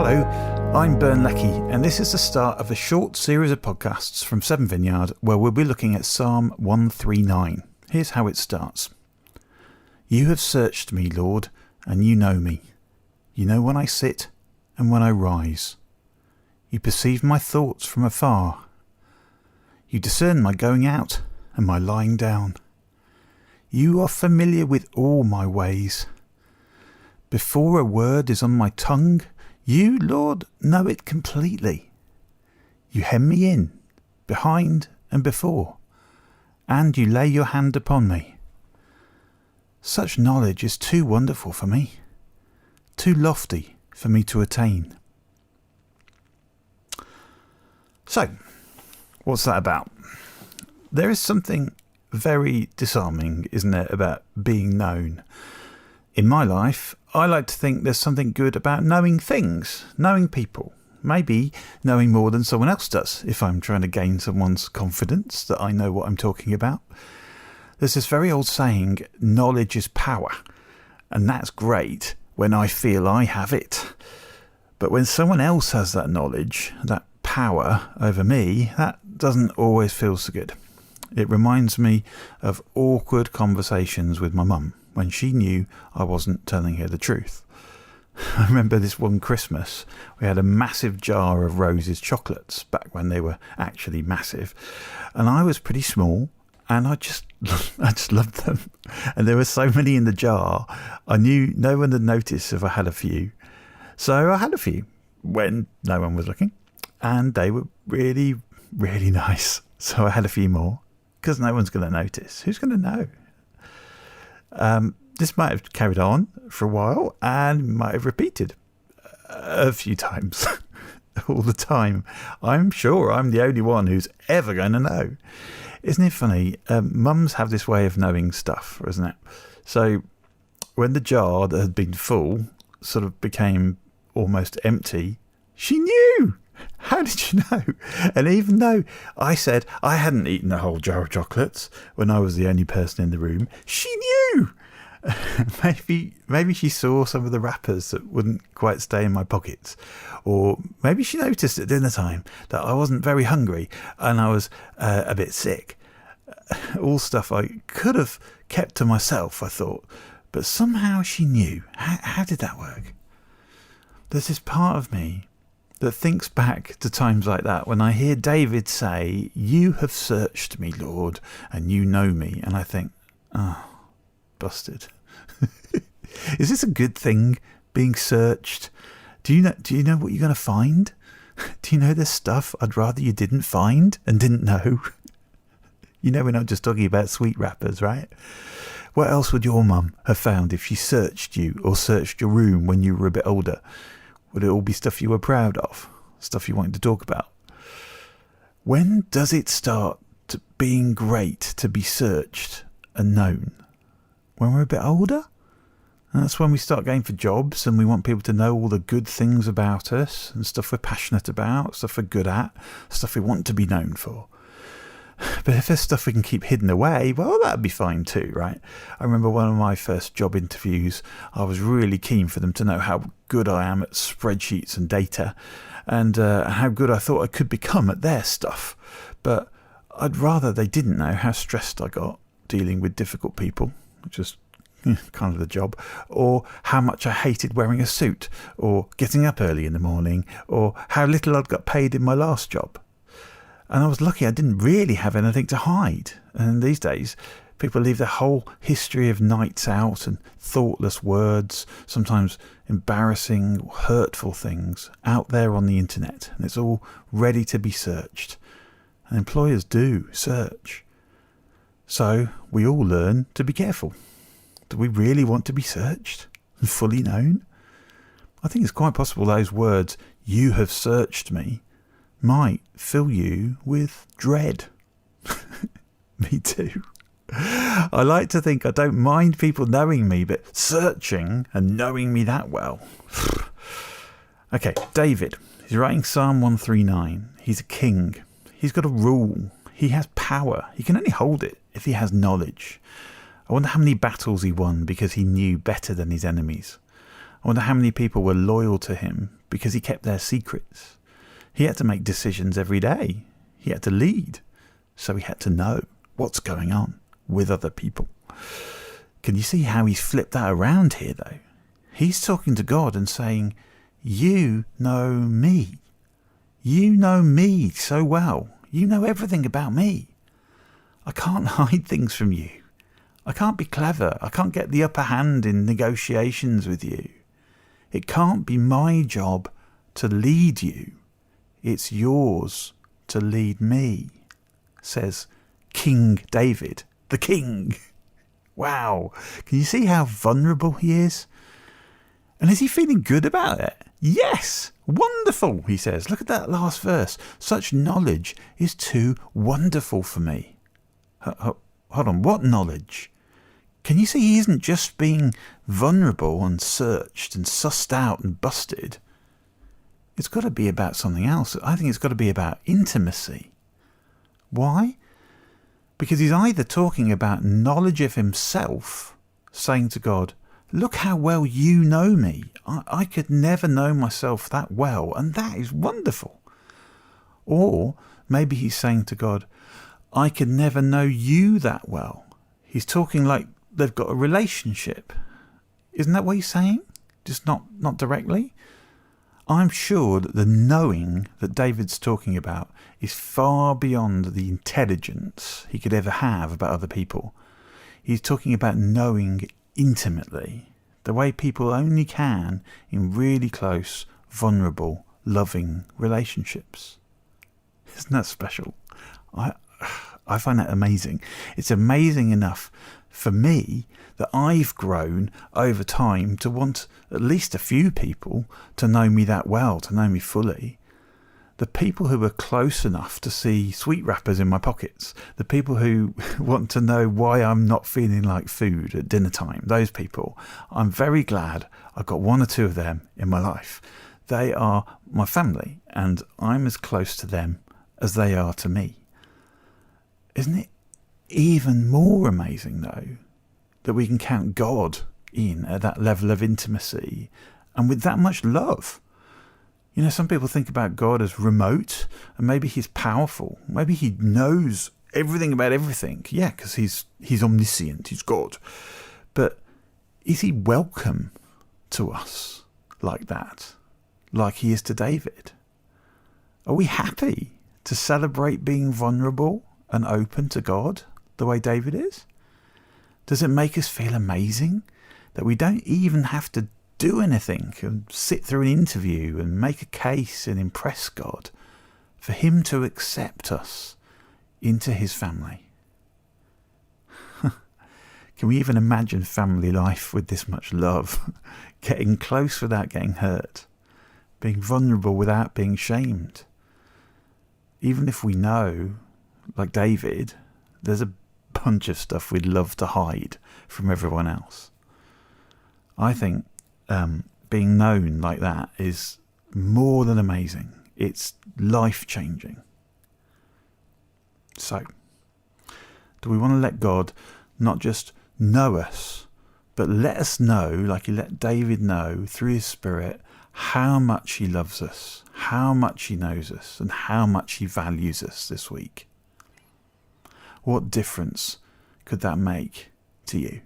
Hello, I'm Bern Leckie, and this is the start of a short series of podcasts from Seven Vineyard where we'll be looking at Psalm 139. Here's how it starts. You have searched me, Lord, and you know me. You know when I sit and when I rise. You perceive my thoughts from afar. You discern my going out and my lying down. You are familiar with all my ways. Before a word is on my tongue, you, Lord, know it completely. You hem me in, behind and before, and you lay your hand upon me. Such knowledge is too wonderful for me, too lofty for me to attain. So, what's that about? There is something very disarming, isn't it, about being known? In my life, I like to think there's something good about knowing things, knowing people, maybe knowing more than someone else does if I'm trying to gain someone's confidence that I know what I'm talking about. There's this very old saying, knowledge is power, and that's great when I feel I have it. But when someone else has that knowledge, that power over me, that doesn't always feel so good. It reminds me of awkward conversations with my mum when she knew I wasn't telling her the truth. I remember this one Christmas, we had a massive jar of Rose's chocolates back when they were actually massive, and I was pretty small, and I just loved them. And there were so many in the jar, I knew no one had noticed if I had a few. So I had a few when no one was looking, and they were really, really nice. So I had a few more, because no one's going to notice. Who's going to know? This might have carried on for a while and might have repeated a few times all the time. I'm sure I'm the only one who's ever going to know. Isn't it funny? Mums have this way of knowing stuff, isn't it? So when the jar that had been full sort of became almost empty, she knew. How did you know? And even though I said I hadn't eaten the whole jar of chocolates when I was the only person in the room, she knew. Maybe she saw some of the wrappers that wouldn't quite stay in my pockets. Or maybe she noticed at dinner time that I wasn't very hungry and I was a bit sick. All stuff I could have kept to myself, I thought. But somehow she knew. How did that work? There's this part of me that thinks back to times like that when I hear David say, you have searched me, Lord, and you know me. And I think, oh, busted. Is this a good thing, being searched? Do you know what you're going to find? Do you know there's stuff I'd rather you didn't find and didn't know? You know, we're not just talking about sweet wrappers, right? What else would your mum have found if she searched you or searched your room when you were a bit older? Would it all be stuff you were proud of? Stuff you wanted to talk about? When does it start being great to be searched and known? When we're a bit older? And that's when we start going for jobs and we want people to know all the good things about us and stuff we're passionate about, stuff we're good at, stuff we want to be known for. But if there's stuff we can keep hidden away, well, that'd be fine too, right? I remember one of my first job interviews, I was really keen for them to know how good I am at spreadsheets and data and how good I thought I could become at their stuff. But I'd rather they didn't know how stressed I got dealing with difficult people, which is kind of the job, or how much I hated wearing a suit, or getting up early in the morning, or how little I'd got paid in my last job. And I was lucky I didn't really have anything to hide. And these days, people leave their whole history of nights out and thoughtless words, sometimes embarrassing, hurtful things, out there on the internet. And it's all ready to be searched. And employers do search. So we all learn to be careful. Do we really want to be searched and fully known? I think it's quite possible those words, you have searched me, might fill you with dread. Me too. I like to think I don't mind people knowing me, but searching and knowing me that well. Okay, David. He's writing Psalm 139. He's a king. He's got a rule. He has power. He can only hold it if he has knowledge. I wonder how many battles he won because he knew better than his enemies. I wonder how many people were loyal to him because he kept their secrets. He had to make decisions every day. He had to lead. So he had to know what's going on with other people. Can you see how he's flipped that around here, though? He's talking to God and saying, you know me. You know me so well. You know everything about me. I can't hide things from you. I can't be clever. I can't get the upper hand in negotiations with you. It can't be my job to lead you. It's yours to lead me, says King David, the king. Wow. Can you see how vulnerable he is? And is he feeling good about it? Yes. Wonderful, he says. Look at that last verse. Such knowledge is too wonderful for me. Hold on. What knowledge? Can you see he isn't just being vulnerable and searched and sussed out and busted? It's got to be about something else. I think it's got to be about intimacy. Why? Because he's either talking about knowledge of himself, saying to God, look how well you know me. I could never know myself that well, and that is wonderful. Or maybe he's saying to God, I could never know you that well. He's talking like they've got a relationship. Isn't that what he's saying? Just not directly? I'm sure that the knowing that David's talking about is far beyond the intelligence he could ever have about other people. He's talking about knowing intimately, the way people only can in really close, vulnerable, loving relationships. Isn't that special? I find that amazing. It's amazing enough for me that I've grown over time to want at least a few people to know me that well, to know me fully. The people who are close enough to see sweet wrappers in my pockets, the people who want to know why I'm not feeling like food at dinner time, those people, I'm very glad I've got one or two of them in my life. They are my family, and I'm as close to them as they are to me. Isn't it even more amazing, though, that we can count God in at that level of intimacy and with that much love? You know, some people think about God as remote, and maybe he's powerful. Maybe he knows everything about everything. Yeah, because he's omniscient. He's God. But is he welcome to us like that? Like he is to David? Are we happy to celebrate being vulnerable and open to God the way David is? Does it make us feel amazing that we don't even have to do anything and sit through an interview and make a case and impress God for him to accept us into his family? Can we even imagine family life with this much love? Getting close without getting hurt, being vulnerable without being shamed. Even if we know, like David, there's a bunch of stuff we'd love to hide from everyone else. I think being known like that is more than amazing. It's life-changing. So, do we want to let God not just know us, but let us know, like he let David know through his Spirit, how much he loves us, how much he knows us, and how much he values us this week? What difference could that make to you?